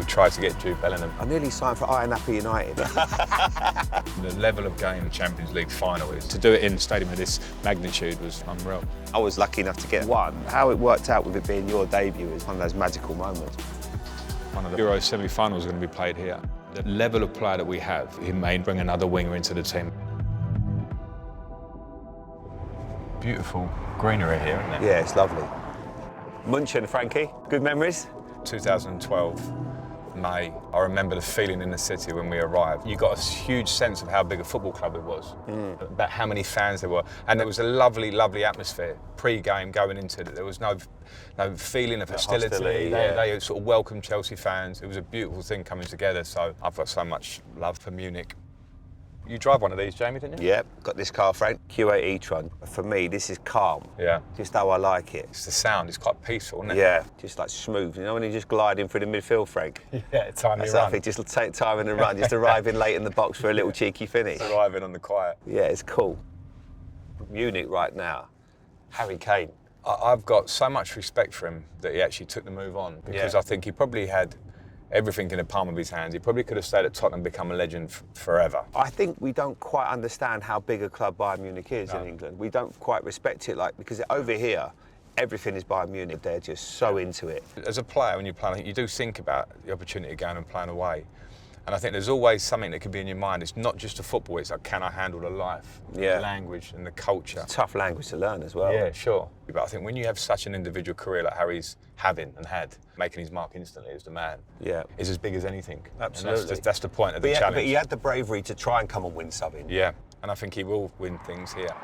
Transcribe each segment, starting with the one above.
We tried to get Bellingham. I nearly signed for United. The level of game the Champions League final is, to do it in a stadium of this magnitude was unreal. I was lucky enough to get one. How it worked out with it being your debut is one of those magical moments. One of the Euro semi-finals is going to be played here. The level of player that we have, he may bring another winger into the team. Beautiful greenery here, isn't it? Yeah, it's lovely. Munchen, Frankie, good memories? 2012, May, I remember the feeling in the city when we arrived. You got a huge sense of how big a football club it was, about how many fans there were. And there was a lovely, lovely atmosphere, pre-game going into it. There was no feeling of hostility. They sort of welcomed Chelsea fans. It was a beautiful thing coming together. So I've got so much love for Munich. You drive one of these, Jamie, didn't you? Yep, got this car, Frank, Q8 e-tron. For me, this is calm. Yeah. Just how I like it. It's the sound, it's quite peaceful, isn't it? Yeah, just like smooth. You know when you just glide in through the midfield, Frank? Yeah, time That's you run. it, just take time in the run, just arrive in late in the box for a little cheeky finish. Arriving on the quiet. Yeah, it's cool. Munich right now, Harry Kane. I've got so much respect for him that he actually took the move on, because I think he probably had everything in the palm of his hands. He probably could have stayed at Tottenham and become a legend forever. I think we don't quite understand how big a club Bayern Munich is in England. We don't quite respect it, because over here, everything is Bayern Munich. They're just so into it. As a player, when you play, I think you do think about the opportunity of going and playing away. And I think there's always something that could be in your mind. It's not just the football, it's like, can I handle the life, the language and the culture? It's a tough language to learn as well. Yeah, sure. But I think when you have such an individual career like Harry's having and had, making his mark instantly as the man, is as big as anything. Absolutely. And that's the point of the challenge. But he had the bravery to try and come and win something. Yeah, and I think he will win things here.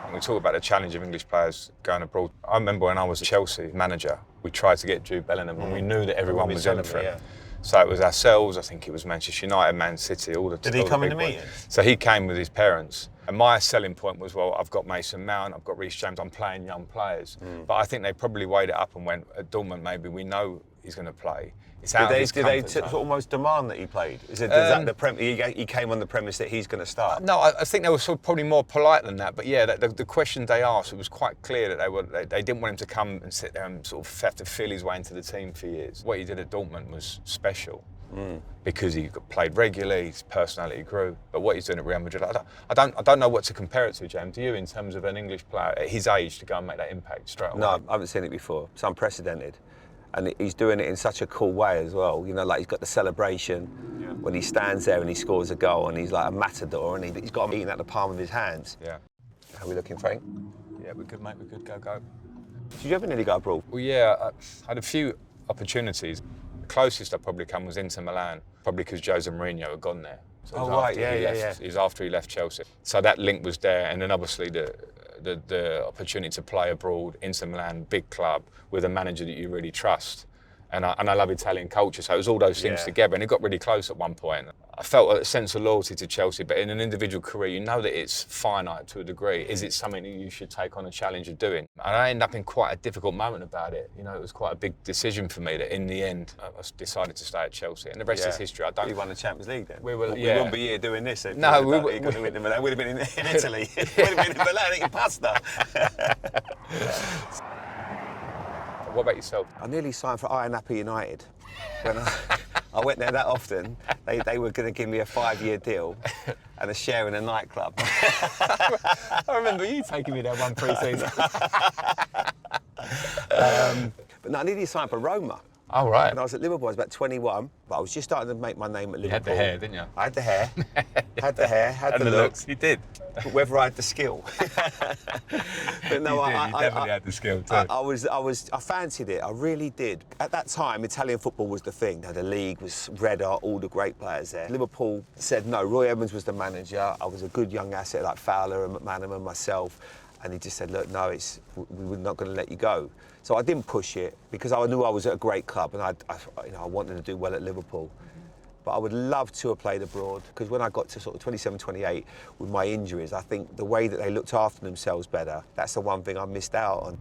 And we talk about the challenge of English players going abroad. I remember when I was a Chelsea manager, we tried to get Bellingham and we knew that everyone was in for him. So it was ourselves, I think it was Manchester United, Man City, all the Did he come in the meeting? So he came with his parents. And my selling point was, well, I've got Mason Mount, I've got Reece James, I'm playing young players. But I think they probably weighed it up and went, at Dortmund, maybe we know he's going to play. It's out of his comfort zone. Did they almost demand that he played? Is that he came on the premise that he's going to start? No, I think they were probably more polite than that. But yeah, the questions they asked, it was quite clear that they didn't want him to come and sit there and sort of have to feel his way into the team for years. What he did at Dortmund was special. Because he played regularly, his personality grew. But what he's doing at Real Madrid, I don't know what to compare it to, James. Do you, in terms of an English player at his age, to go and make that impact straight away? No, I haven't seen it before. It's unprecedented. And he's doing it in such a cool way as well. You know, like he's got the celebration when he stands there and he scores a goal and he's like a matador and he's got him eating at the palm of his hands. Yeah. How are we looking, Frank? Yeah, we're good, mate. We're good. Go. Did you ever nearly go abroad? Well, yeah, I had a few opportunities. The closest I probably come was Inter Milan, probably because Jose Mourinho had gone there. So it was after he left Chelsea. So that link was there, and then obviously the opportunity to play abroad, Inter Milan, big club, with a manager that you really trust. And I love Italian culture, so it was all those things together, and it got really close at one point. I felt a sense of loyalty to Chelsea, but in an individual career, you know that it's finite to a degree. Is it something that you should take on a challenge of doing? And I ended up in quite a difficult moment about it. You know, it was quite a big decision for me that in the end, I decided to stay at Chelsea. And the rest is history. You won the Champions League then? We wouldn't be here doing this. No, we would have been in Italy. We'd have been in Milan eating pasta. What about yourself? I nearly signed for United. When I went there that often, they were going to give me a 5-year deal and a share in a nightclub. I remember you taking me there one pre-season. But no, I nearly signed for Roma. Oh, right. When I was at Liverpool, I was about 21, but I was just starting to make my name at Liverpool. You had the hair, didn't you? I had the hair, had the looks. You did. But whether I had the skill. But no, you definitely had the skill too. I fancied it, I really did. At that time, Italian football was the thing. The league was red hot, all the great players there. Liverpool said no, Roy Evans was the manager. I was a good young asset like Fowler and McManaman and myself. And he just said, look, no, we're not going to let you go. So I didn't push it because I knew I was at a great club and I wanted to do well at Liverpool. But I would love to have played abroad because when I got to sort of 27, 28 with my injuries, I think the way that they looked after themselves better, that's the one thing I missed out on.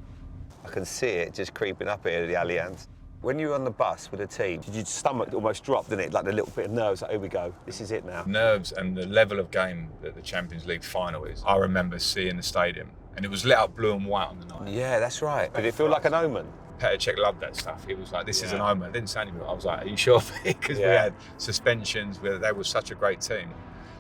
I can see it just creeping up here at the Allianz. When you were on the bus with a team, did your stomach almost drop, didn't it? Like the little bit of nerves, like, here we go, this is it now. Nerves and the level of game that the Champions League final is. I remember seeing the stadium and it was lit up blue and white on the night. Yeah, that's right. Did it feel like an omen? Petr Cech loved that stuff. He was like, this is an omen. I didn't say anything. I was like, are you sure? Because we had suspensions. They were such a great team.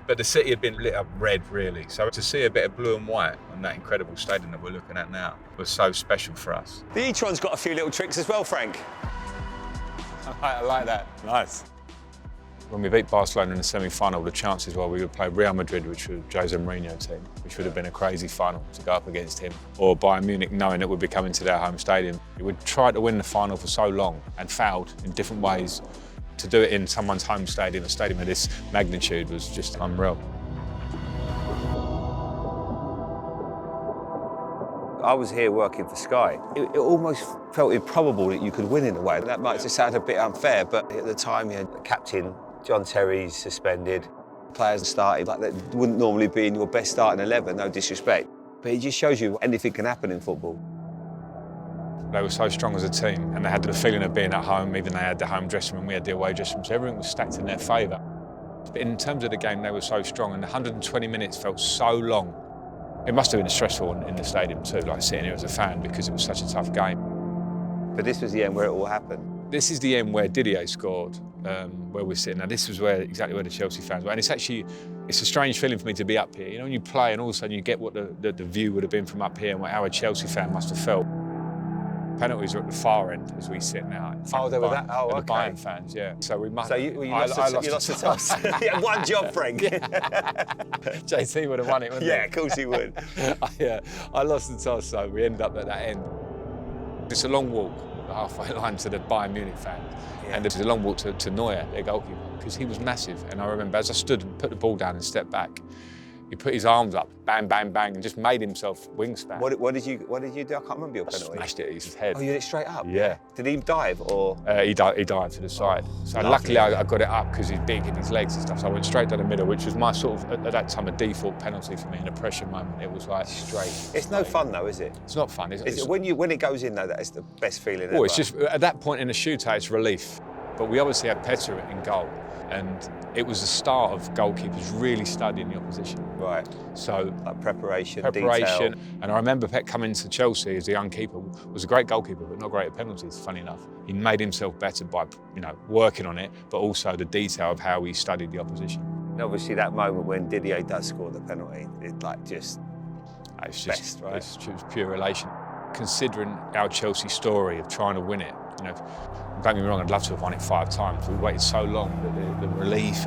But the city had been lit up red, really. So to see a bit of blue and white on that incredible stadium that we're looking at now was so special for us. The e-tron's got a few little tricks as well, Frank. I like that. Nice. When we beat Barcelona in the semi-final, the chances were we would play Real Madrid, which was Jose Mourinho team, which would have been a crazy final to go up against him, or Bayern Munich, knowing that we'd be coming to their home stadium. We'd tried to win the final for so long and failed in different ways. To do it in someone's home stadium, a stadium of this magnitude, was just unreal. I was here working for Sky. It almost felt improbable that you could win in a way. That might just sound a bit unfair, but at the time you had the captain, John Terry's suspended. Players started like that wouldn't normally be in your best starting 11, no disrespect. But it just shows you anything can happen in football. They were so strong as a team, and they had the feeling of being at home. Even they had the home dressing room, we had the away dressing room, so everything was stacked in their favour. But in terms of the game, they were so strong, and the 120 minutes felt so long. It must have been stressful in the stadium too, like sitting here as a fan, because it was such a tough game. But this was the end where it all happened. This is the end where Didier scored, where we're sitting now. This was exactly where the Chelsea fans were. And it's a strange feeling for me to be up here. You know, when you play and all of a sudden you get what the view would have been from up here and how a Chelsea fan must have felt. Penalties are at the far end as we sit now. Oh, they were that? Oh, okay. The Bayern fans, yeah. So we must. So you lost the toss. You had one job, Frank. JT would have won it, wouldn't he? Yeah, of course he would. I lost the toss, so we ended up at that end. It's a long walk, the halfway line to the Bayern Munich fans, and there's a long walk to Neuer, their goalkeeper, because he was massive. And I remember as I stood and put the ball down and stepped back, he put his arms up, bang, bang, bang, and just made himself wingspan. What did you do? I can't remember your penalty. Smashed it at his head. Oh, you hit it straight up? Yeah. Did he dive or? He dived to the side. So luckily I got it up because he's big in his legs and stuff. So I went straight down the middle, which was my sort of, at that time, a default penalty for me in a pressure moment. It was like straight. It's no fun though, is it? It's not fun. When it goes in though, that is the best feeling ever. Oh, it's just, at that point in the shootout, it's relief. But we obviously had Petr in goal. And it was the start of goalkeepers really studying the opposition. Right. So like preparation, detail. And I remember Pep coming to Chelsea as a young keeper, was a great goalkeeper, but not great at penalties, funny enough. He made himself better by, working on it, but also the detail of how he studied the opposition. And obviously that moment when Didier does score the penalty, it's best, right? It's just pure elation. Considering our Chelsea story of trying to win it, don't get me wrong, I'd love to have won it 5 times. We waited so long that the relief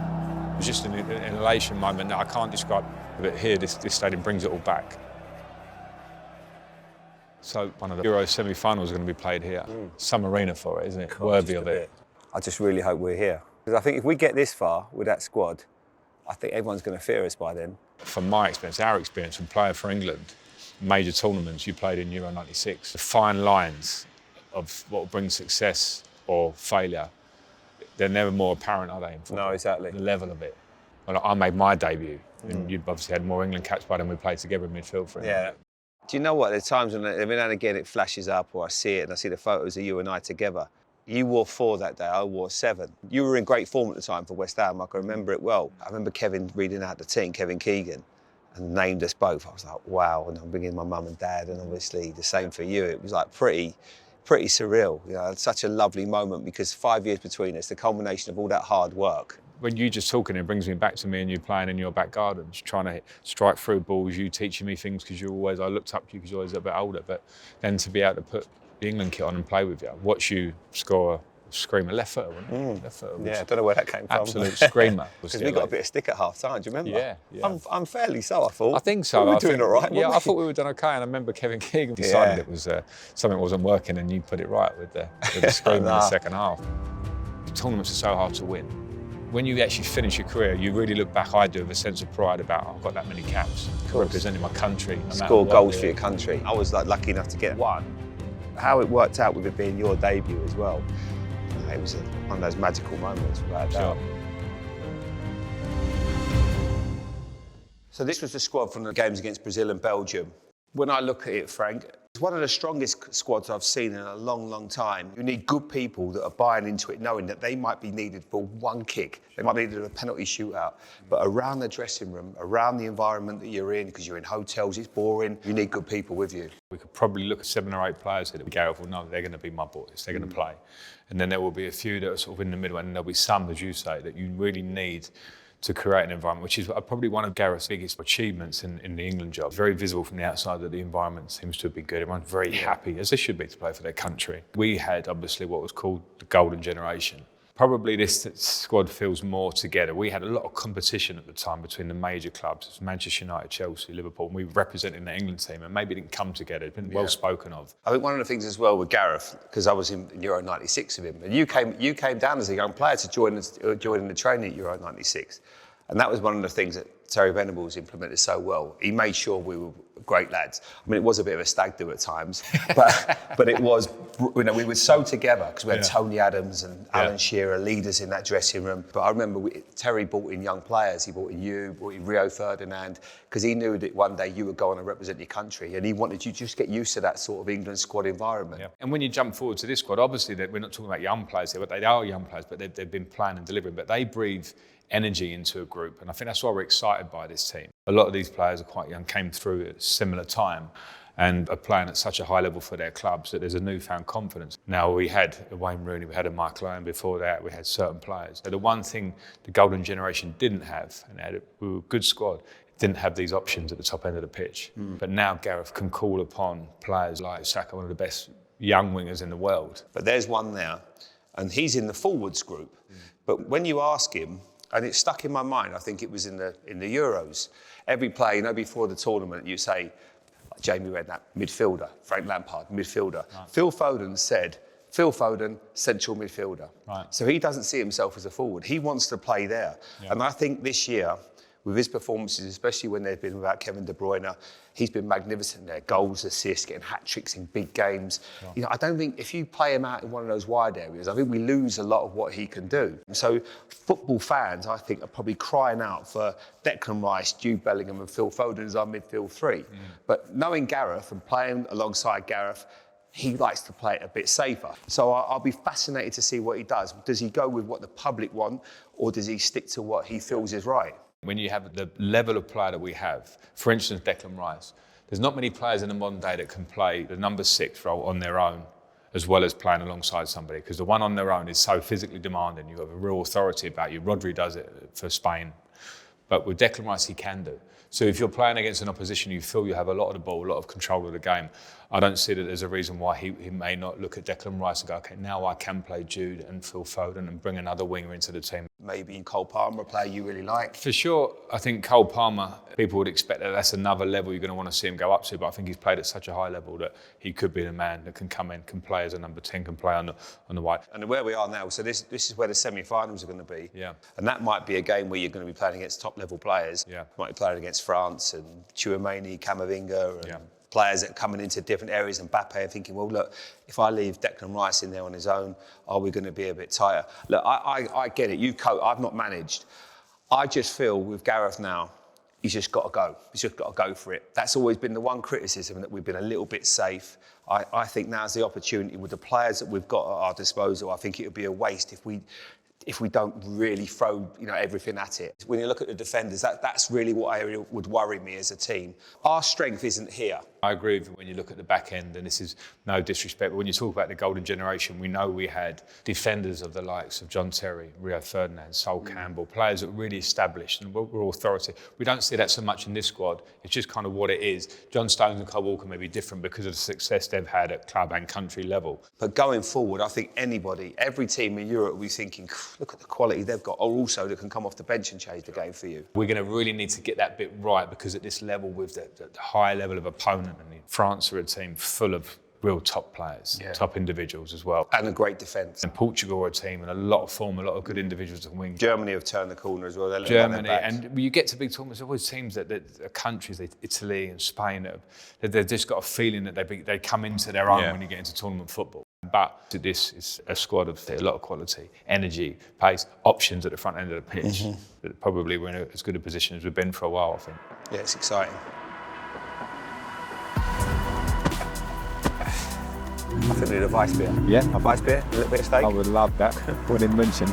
was just an elation moment that I can't describe. But here, this stadium brings it all back. So one of the Euro semi-finals are going to be played here. Some arena for it, isn't it? Worthy of it. I just really hope we're here. Because I think if we get this far with that squad, I think everyone's going to fear us by then. From my experience, our experience from playing for England, major tournaments, you played in Euro 96, the fine lines of what will bring success or failure, they're never more apparent, are they? In football? No, exactly. The level of it. Well, I made my debut, and you'd obviously had more England caps by then we played together in midfield for England. Yeah. Do you know what? There's times when every now and again it flashes up, or I see it, and I see the photos of you and I together. You wore 4 that day, I wore 7. You were in great form at the time for West Ham, I can remember it well. I remember Kevin reading out the team, Kevin Keegan, and named us both. I was like, wow, and I'm bringing my mum and dad, and obviously the same for you. It was like pretty surreal. It's such a lovely moment because 5 years between us, the culmination of all that hard work. When you just talking, it brings me back to me and you playing in your back gardens, trying to strike through balls, you teaching me things because I looked up to you because you're always a bit older, but then to be able to put the England kit on and play with you, watch you score a screamer, left footer, wasn't it? Left footer. Yeah, I don't know where that came from. Absolute screamer. Because we got a bit of stick at half time, do you remember? Yeah. Unfairly so, I thought. I think so. We were doing all right, yeah, I thought we were doing okay, and I remember Kevin Keegan decided it was something wasn't working, and you put it right with the screamer in the second half. Tournaments are so hard to win. When you actually finish your career, you really look back, I do, with a sense of pride about, I've got that many caps, representing my country. Score goals for your country. I was lucky enough to get 1. How it worked out with it being your debut as well, it was one of those magical moments, without doubt. So this was the squad from the games against Brazil and Belgium. When I look at it, Frank, It's one of the strongest squads I've seen in a long, long time. You need good people that are buying into it, knowing that they might be needed for one kick. They might be needed a penalty shootout. But around the dressing room, around the environment that you're in, because you're in hotels, it's boring, you need good people with you. We could probably look at 7 or 8 players here that Gareth will know they're going to be my boys, they're going to play. And then there will be a few that are sort of in the middle, and there'll be some, as you say, that you really need to create an environment, which is probably one of Gareth's biggest achievements in the England job. Very visible from the outside that the environment seems to have been good. Everyone's very happy, as they should be, to play for their country. We had, obviously, what was called the golden generation. Probably this squad feels more together. We had a lot of competition at the time between the major clubs, Manchester United, Chelsea, Liverpool, and we represented the England team, and maybe it didn't come together. It's been well spoken of. I think one of the things as well with Gareth, because I was in Euro 96 with him, and you came down as a young player to join the training at Euro 96. And that was one of the things that Terry Venables implemented so well. He made sure we were great lads. I mean, it was a bit of a stag do at times, but it was, we were so together because we had Tony Adams and Alan Shearer, leaders in that dressing room. But I remember Terry brought in young players. He brought in you, brought in Rio Ferdinand, because he knew that one day you would go on and represent your country, and he wanted you to just get used to that sort of England squad environment. Yeah. And when you jump forward to this squad, obviously we're not talking about young players here, but they are young players, but they've been playing and delivering, but they breathe energy into a group, and I think that's why we're excited by this team. A lot of these players are quite young, came through at a similar time and are playing at such a high level for their clubs that there's a newfound confidence. Now, we had a Wayne Rooney, we had a Michael Owen before that, we had certain players. So the one thing the golden generation didn't have, and we were a good squad, didn't have these options at the top end of the pitch. But now Gareth can call upon players like Saka, one of the best young wingers in the world. But there's one there, and he's in the forwards group. But when you ask him, and it stuck in my mind, I think it was in the Euros. Every player, before the tournament, you say, Jamie Redknapp, midfielder. Frank Lampard, midfielder. Right. Phil Foden said, central midfielder. Right. So he doesn't see himself as a forward. He wants to play there. Yeah. And I think this year, with his performances, especially when they've been without Kevin De Bruyne, he's been magnificent there. Goals, assists, getting hat-tricks in big games. Yeah. I don't think if you play him out in one of those wide areas, I think we lose a lot of what he can do. So football fans, I think, are probably crying out for Declan Rice, Jude Bellingham and Phil Foden as our midfield three. But knowing Gareth and playing alongside Gareth, he likes to play it a bit safer. So I'll be fascinated to see what he does. Does he go with what the public want, or does he stick to what he feels is right? When you have the level of player that we have, for instance, Declan Rice, there's not many players in the modern day that can play the number 6 role on their own as well as playing alongside somebody, because the one on their own is so physically demanding. You have a real authority about you. Rodri does it for Spain, but with Declan Rice, he can do. So if you're playing against an opposition, you feel you have a lot of the ball, a lot of control of the game. I don't see that there's a reason why he may not look at Declan Rice and go, okay, now I can play Jude and Phil Foden and bring another winger into the team. Maybe Cole Palmer, a player you really like? For sure, I think Cole Palmer, people would expect that that's another level you're going to want to see him go up to, but I think he's played at such a high level that he could be the man that can come in, can play as a number 10, can play on the right. And where we are now, so this is where the semi-finals are going to be. Yeah. And that might be a game where you're going to be playing against top-level players. Yeah. You might be playing against France and Tchouaméni, Camavinga, and players that are coming into different areas, and Mbappe are thinking, well, look, if I leave Declan Rice in there on his own, are we going to be a bit tighter? Look, I get it. I've not managed. I just feel with Gareth now, he's just got to go. He's just got to go for it. That's always been the one criticism, that we've been a little bit safe. I think now's the opportunity with the players that we've got at our disposal. I think it would be a waste if we don't really throw everything at it. When you look at the defenders, that's really what would worry me as a team. Our strength isn't here. I agree with you when you look at the back end, and this is no disrespect, but when you talk about the golden generation, we know we had defenders of the likes of John Terry, Rio Ferdinand, Sol Campbell, players that were really established and were authority. We don't see that so much in this squad. It's just kind of what it is. John Stones and Kyle Walker may be different because of the success they've had at club and country level. But going forward, I think every team in Europe will be thinking, look at the quality they've got, or also that can come off the bench and change the game for you. We're going to really need to get that bit right, because at this level, with the high level of opponent, and France are a team full of real top players, top individuals as well. And a great defence. And Portugal are a team and a lot of form, a lot of good individuals and wings. Germany have turned the corner as well. Germany, and when you get to big tournaments, there's always teams that are countries, Italy and Spain, they've just got a feeling that they come into their own when you get into tournament football. But this is a squad of a lot of quality, energy, pace, options at the front end of the pitch. That probably we're in as good a position as we've been for a while, I think. Yeah, it's exciting. I think we need a vice beer. Yeah. A vice beer, a little bit of steak. I would love that. One in München.